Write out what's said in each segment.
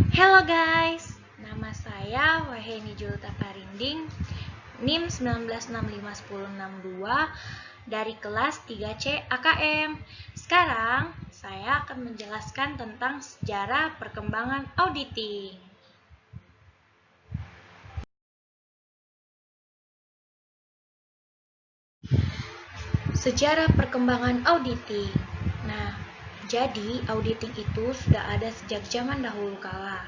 Hello guys, nama saya Waheni Julta Parinding, NIM 19651062 dari kelas 3C AKM. Sekarang saya akan menjelaskan tentang sejarah perkembangan auditing. Sejarah perkembangan auditing. Nah, jadi auditing itu sudah ada sejak zaman dahulu kala.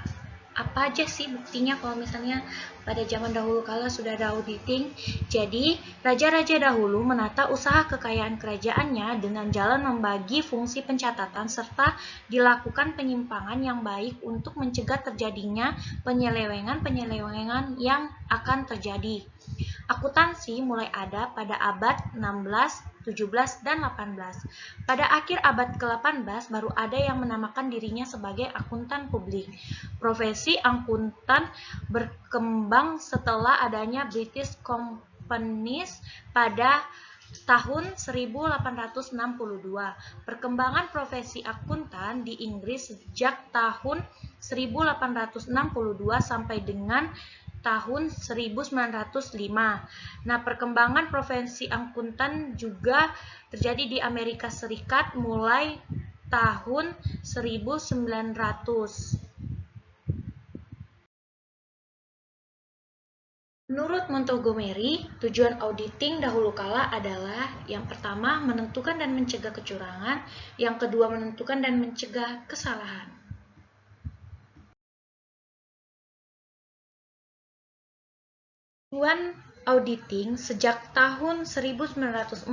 Apa aja sih buktinya kalau misalnya pada zaman dahulu kala sudah ada auditing? Jadi, raja-raja dahulu menata usaha kekayaan kerajaannya dengan jalan membagi fungsi pencatatan serta dilakukan penyimpangan yang baik untuk mencegah terjadinya penyelewengan-penyelewengan yang akan terjadi. Akuntansi mulai ada pada abad 16, 17, dan 18. Pada akhir abad ke-18 baru ada yang menamakan dirinya sebagai akuntan publik. Profesi akuntan berkembang setelah adanya British Companies pada tahun 1862. Perkembangan profesi akuntan di Inggris sejak tahun 1862 sampai dengan tahun 1905. Nah, perkembangan profesi akuntan juga terjadi di Amerika Serikat mulai tahun 1900. Menurut Montgomery, tujuan auditing dahulu kala adalah yang pertama menentukan dan mencegah kecurangan, yang kedua menentukan dan mencegah kesalahan. Tujuan auditing sejak tahun 1940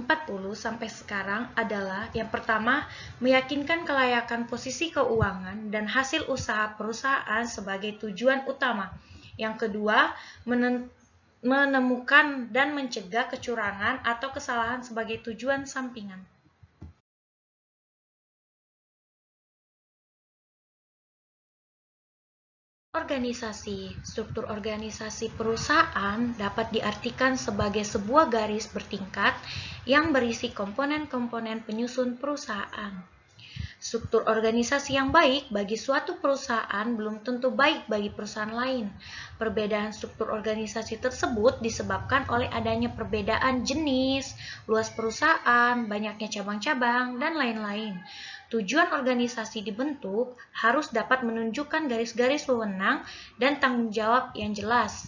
sampai sekarang adalah yang pertama, meyakinkan kelayakan posisi keuangan dan hasil usaha perusahaan sebagai tujuan utama. Yang kedua, menemukan dan mencegah kecurangan atau kesalahan sebagai tujuan sampingan. Organisasi. Struktur organisasi perusahaan dapat diartikan sebagai sebuah garis bertingkat yang berisi komponen-komponen penyusun perusahaan. Struktur organisasi yang baik bagi suatu perusahaan belum tentu baik bagi perusahaan lain. Perbedaan struktur organisasi tersebut disebabkan oleh adanya perbedaan jenis, luas perusahaan, banyaknya cabang-cabang, dan lain-lain. Tujuan organisasi dibentuk harus dapat menunjukkan garis-garis wewenang dan tanggung jawab yang jelas,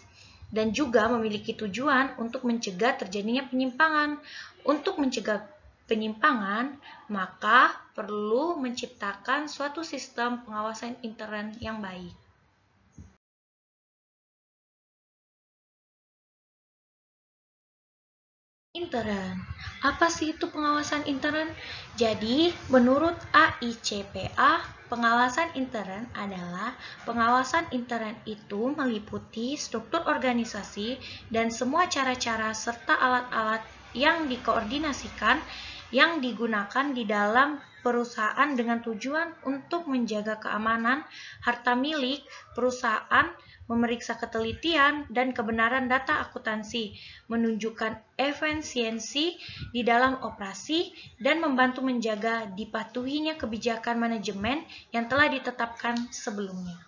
dan juga memiliki tujuan untuk mencegah terjadinya penyimpangan. Untuk mencegah penyimpangan, maka perlu menciptakan suatu sistem pengawasan intern yang baik. Intern. Apa sih itu pengawasan intern? Jadi, menurut AICPA, pengawasan intern adalah pengawasan intern itu meliputi struktur organisasi dan semua cara-cara serta alat-alat yang dikoordinasikan yang digunakan di dalam perusahaan dengan tujuan untuk menjaga keamanan harta milik perusahaan, memeriksa ketelitian dan kebenaran data akuntansi, menunjukkan efisiensi di dalam operasi, dan membantu menjaga dipatuhinya kebijakan manajemen yang telah ditetapkan sebelumnya.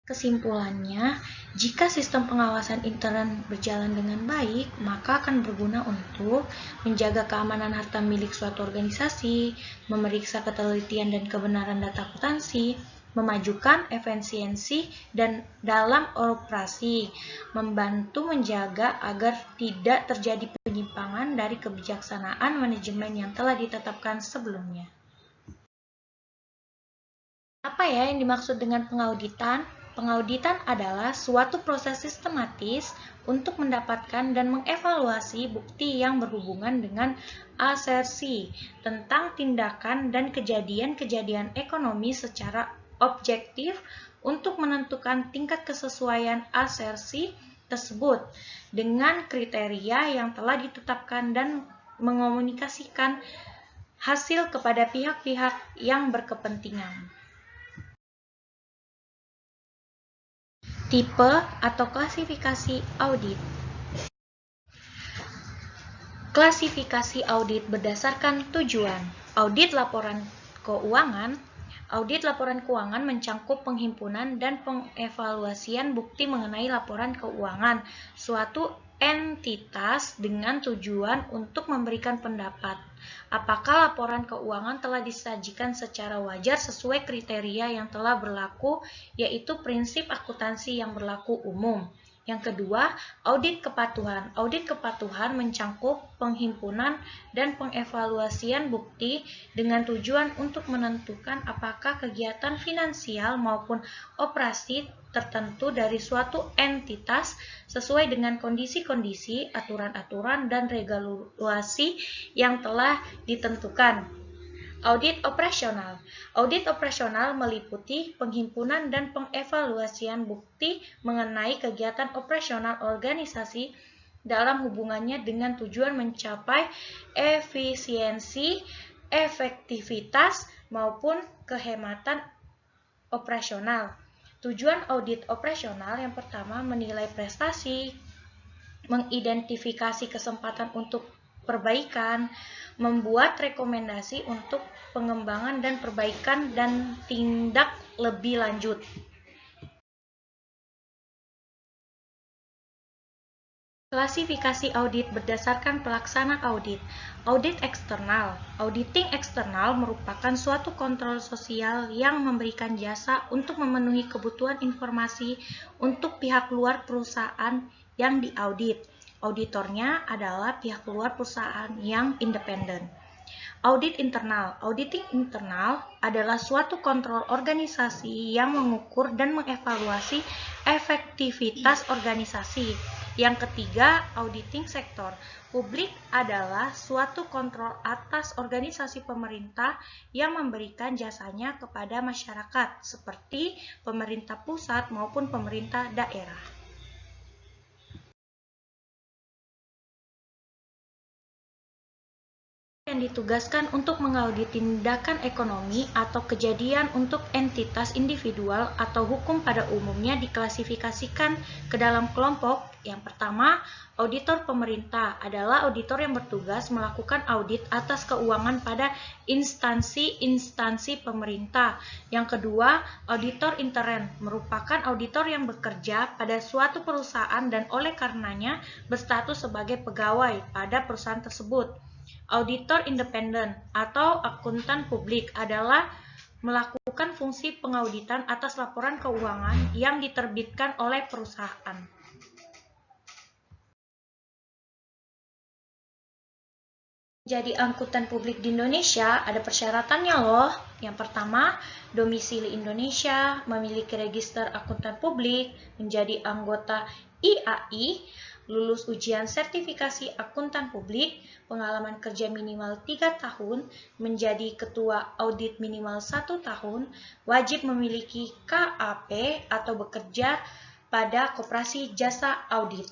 Kesimpulannya, jika sistem pengawasan intern berjalan dengan baik, maka akan berguna untuk menjaga keamanan harta milik suatu organisasi, memeriksa ketelitian dan kebenaran data akuntansi, memajukan efisiensi dan dalam operasi, membantu menjaga agar tidak terjadi penyimpangan dari kebijaksanaan manajemen yang telah ditetapkan sebelumnya. Apa ya yang dimaksud dengan pengauditan? Pengauditan adalah suatu proses sistematis untuk mendapatkan dan mengevaluasi bukti yang berhubungan dengan asersi tentang tindakan dan kejadian-kejadian ekonomi secara objektif untuk menentukan tingkat kesesuaian asersi tersebut dengan kriteria yang telah ditetapkan dan mengomunikasikan hasil kepada pihak-pihak yang berkepentingan. Tipe atau klasifikasi audit. Klasifikasi audit berdasarkan tujuan. Audit laporan keuangan Audit laporan keuangan mencangkup penghimpunan dan pengevaluasian bukti mengenai laporan keuangan suatu entitas dengan tujuan untuk memberikan pendapat apakah laporan keuangan telah disajikan secara wajar sesuai kriteria yang telah berlaku, yaitu prinsip akuntansi yang berlaku umum. Yang kedua, audit kepatuhan. Audit kepatuhan mencangkup penghimpunan dan pengevaluasian bukti dengan tujuan untuk menentukan apakah kegiatan finansial maupun operasi tertentu dari suatu entitas sesuai dengan kondisi-kondisi, aturan-aturan, dan regulasi yang telah ditentukan. Audit operasional. Audit operasional meliputi penghimpunan dan pengevaluasian bukti mengenai kegiatan operasional organisasi dalam hubungannya dengan tujuan mencapai efisiensi, efektivitas, maupun kehematan operasional. Tujuan audit operasional yang pertama menilai prestasi, mengidentifikasi kesempatan untuk perbaikan, membuat rekomendasi untuk pengembangan dan perbaikan, dan tindak lebih lanjut. Klasifikasi audit berdasarkan pelaksana audit. Audit eksternal. Auditing eksternal merupakan suatu kontrol sosial yang memberikan jasa untuk memenuhi kebutuhan informasi untuk pihak luar perusahaan yang diaudit. Auditornya adalah pihak luar perusahaan yang independen. Audit internal. Auditing internal adalah suatu kontrol organisasi yang mengukur dan mengevaluasi efektivitas organisasi. Yang ketiga, auditing sektor. Publik adalah suatu kontrol atas organisasi pemerintah yang memberikan jasanya kepada masyarakat, seperti pemerintah pusat maupun pemerintah daerah. Yang ditugaskan untuk mengaudit tindakan ekonomi atau kejadian untuk entitas individual atau hukum pada umumnya diklasifikasikan ke dalam kelompok. Yang pertama, auditor pemerintah adalah auditor yang bertugas melakukan audit atas keuangan pada instansi-instansi pemerintah. Yang kedua, auditor intern merupakan auditor yang bekerja pada suatu perusahaan dan oleh karenanya berstatus sebagai pegawai pada perusahaan tersebut. Auditor independen atau akuntan publik adalah melakukan fungsi pengauditan atas laporan keuangan yang diterbitkan oleh perusahaan. Jadi akuntan publik di Indonesia ada persyaratannya loh. Yang pertama, domisili Indonesia, memiliki register akuntan publik, menjadi anggota IAI, lulus ujian sertifikasi akuntan publik, pengalaman kerja minimal 3 tahun, menjadi ketua audit minimal 1 tahun, wajib memiliki KAP atau bekerja pada koperasi jasa audit.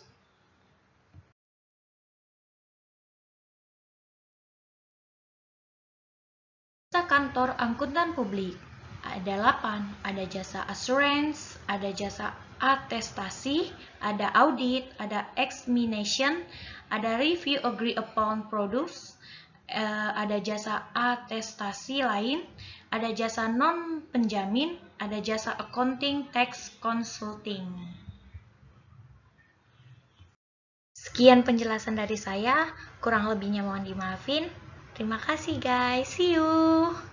Jasa kantor akuntan publik ada 8, ada jasa assurance, ada jasa atestasi, ada audit, ada examination, ada review agree upon produce, ada jasa atestasi lain, ada jasa non penjamin, ada jasa accounting, tax consulting. Sekian penjelasan dari saya, kurang lebihnya mohon dimaafin. Terima kasih guys, see you!